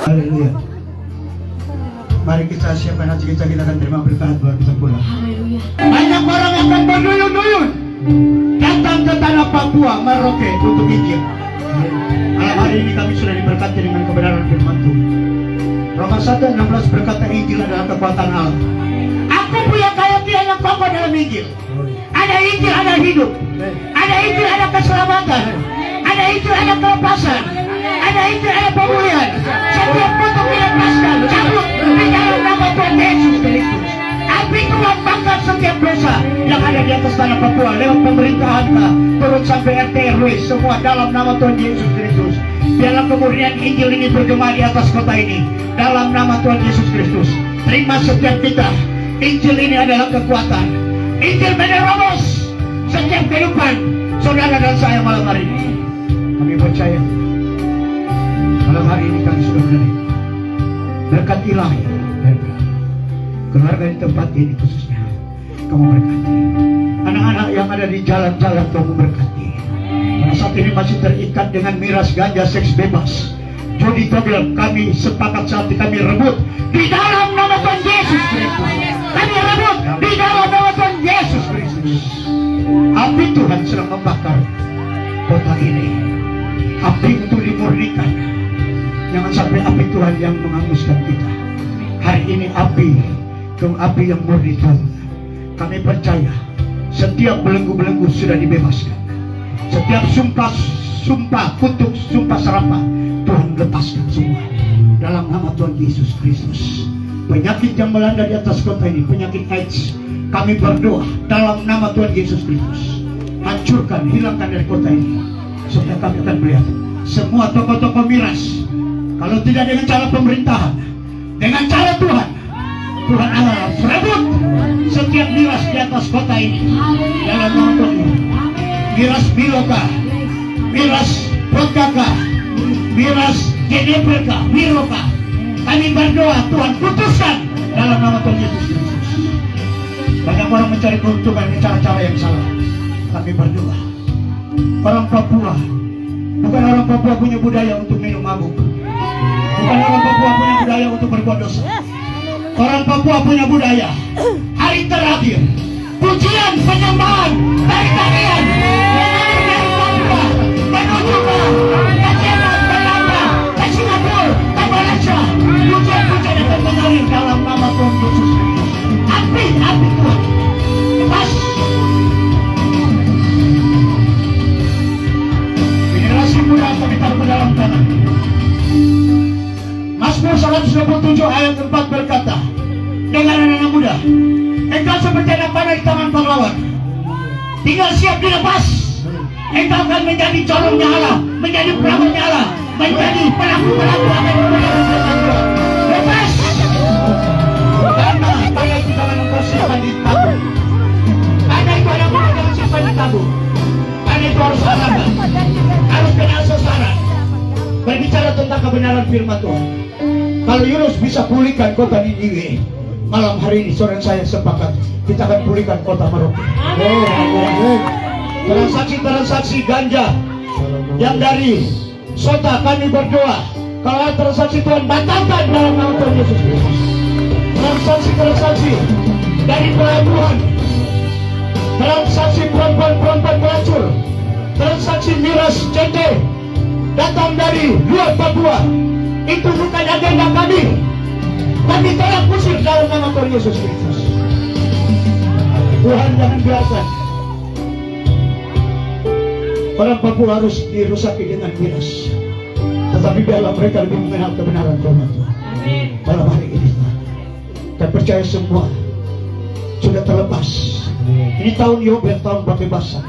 Haleluya. Mari kita siapkan hati kita akan terima berkat baru kita pulang. Banyak orang yang akan berduyun-duyun datang ke tanah Papua, Merauke untuk Injil. Malam hari ini kami sudah diberkati dengan kebenaran firman Tuhan. Roma 1:16 berkata Injil adalah kekuatan Allah. Aku punya keyakinan yang kokoh dalam Injil. Ada Injil, ada hidup. Ada Injil, ada keselamatan. Ada Injil, ada kelepasan. Ada Injil, ada pemulihan. Setiap bentuk dilepaskan, cabut di dalam nama Tuhan Yesus Kristus. Api Tuhan bakar setiap dosa yang ada di atas tanah Papua lewat pemerintahan turun sampai RT RW semua dalam nama Tuhan Yesus Kristus. Biarlah kemurnian Injil ini bergema di atas kota ini dalam nama Tuhan Yesus Kristus. Terima setiap kita. Injil ini adalah kekuatan. Injil menerobos setiap kehidupan saudara dan saya malam hari ini. Kami percaya malam hari ini kami sudah menerima berkat ilahi dari keluarga di tempat ini khususnya. Kamu berkati anak-anak yang ada di jalan-jalan, kamu berkati. Pada saat ini masih terikat dengan miras ganja seks bebas, judi togel, kami sepakat saat ini kami rebut di dalam nama Tuhan Yesus Kristus. Kami rebut di dalam nama Tuhan Yesus Kristus. Api Tuhan sedang membakar kota ini. Api untuk dimurnikan. Jangan sampai api Tuhan yang menghanguskan kita. Hari ini api yang murni Tuhan. Kami percaya setiap belenggu-belenggu sudah dibebaskan. Setiap sumpah kutuk, sumpah serapah Tuhan lepaskan semua dalam nama Tuhan Yesus Kristus. Penyakit yang melanda di atas kota ini, penyakit AIDS, kami berdoa dalam nama Tuhan Yesus Kristus. Hancurkan, hilangkan dari kota ini. Supaya kami akan melihat semua toko-toko miras. Kalau tidak dengan cara pemerintahan, dengan cara Tuhan Allah rebut setiap miras di atas kota ini dalam nama Tuhan. Miras Biloka, miras Protaka, miras Genebreka, Miroka. Kami berdoa Tuhan putuskan dalam nama Tuhan Yesus Kristus. Banyak orang mencari keuntungan dengan cara-cara yang salah. Kami berdoa orang Papua, bukan orang Papua punya budaya untuk minum mabuk. Bukan orang Papua punya budaya untuk berbuat dosa. Orang Papua punya budaya hari terakhir pujian penyembahan dari kalian mengalir dari Papua menuju ke Jerman, Belanda, ke Singapura, ke Malaysia. Pujian-pujian akan mengalir dalam nama Tuhan Yesus Kristus. Api Tuhan lepas. Generasi muda kami taruh ke dalam tanah. Mazmur 127 ayat 4 berkata, dengar anak-anak muda, engkau seperti anak panah di tangan pahlawan, tinggal siap dilepas. Engkau akan menjadi corongnya Allah, menjadi pelawannya Allah, menjadi pelaku-pelaku akan memuliakan firman Tuhan. Lepas. Karena panah itu jangan engkau simpan di tabung. Panah itu anak muda jangan simpan di tabung. Panah itu harus amankan, harus kenal sasaran. Berbicara tentang kebenaran firman Tuhan. Kalau Yunus bisa pulihkan kota Niniwe, malam hari ini saudara saya sepakat kita akan pulihkan kota Merauke. Transaksi ganja yang dari Sota kami berdoa. Kalau ada transaksi Tuhan batalkan dalam nama Tuhan Yesus Kristus. Transaksi dari pelabuhan, transaksi perempuan pelacur, transaksi miras CT datang dari luar Papua. Itu bukan agenda kami. Kami telah kusir dalam nama Tuhan Yesus Kristus. Tuhan jangan biarkan orang Papua harus dirusaki dengan miras. Tetapi biarlah mereka lebih mengenal kebenaran firman Tuhan. Malam hari ini kita percaya semua sudah terlepas. Ini tahun Yobel, tahun pembebasan.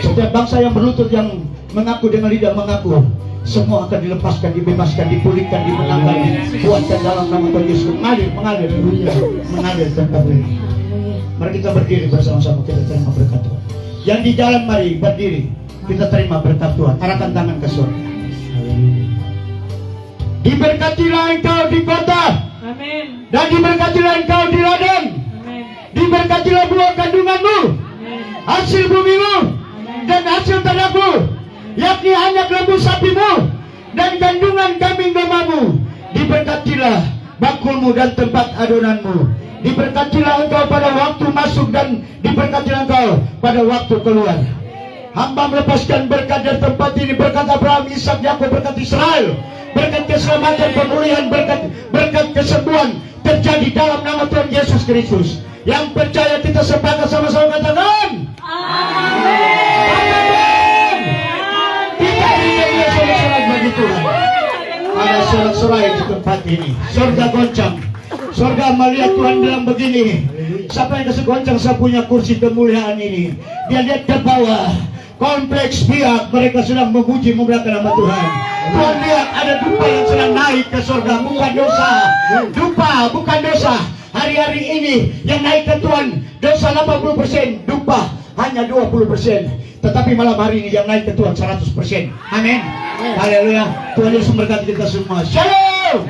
Setiap bangsa yang berlutut, yang mengaku dengan lidah mengaku, semua akan dilepaskan, dibebaskan, dipulihkan, dimenangkan, dibuatkan dalam nama Tuhan Yesus. Mengalir tempat ini. Mari kita berdiri bersama-sama, kita terima berkat Tuhan. Yang di jalan mari berdiri, kita terima berkat Tuhan. Arahkan tangan ke surga. Diberkatilah engkau di kota, amin. Dan diberkatilah engkau di ladang, amin. Diberkatilah buah kandunganmu, amin. Hasil bumimu, amin. Dan hasil tanamu, yakni anak lembu sapimu, diberkatilah bakulmu dan tempat adonanmu. Diberkatilah engkau pada waktu masuk dan diberkatilah engkau pada waktu keluar. Hamba melepaskan berkat dari tempat ini, berkat Abraham, Ishak, Yakub, berkat Israel, berkat keselamatan, pemulihan, berkat kesembuhan terjadi dalam nama Tuhan Yesus Kristus. Yang percaya kita sepakat sama-sama katakan amin. Kita ini sorak-sorai bagi Tuhan. Ada sorak-sorai di tempat ini. Surga goncang. Surga melihat Tuhan bilang begini, siapa yang kasih goncang saya punya kursi kemuliaan ini. Dia lihat ke bawah, kompleks pihak mereka sedang memuji memuliakan nama Tuhan. Tuhan lihat ada dupa yang sedang naik ke surga, bukan dosa. Dupa bukan dosa. Hari-hari ini yang naik ke Tuhan dosa 80%, dupa hanya 20%. Tetapi malam hari ini yang naik ke Tuhan 100%. Amin. Haleluya. Tuhan Yesus memberkati kita semua. Shalom.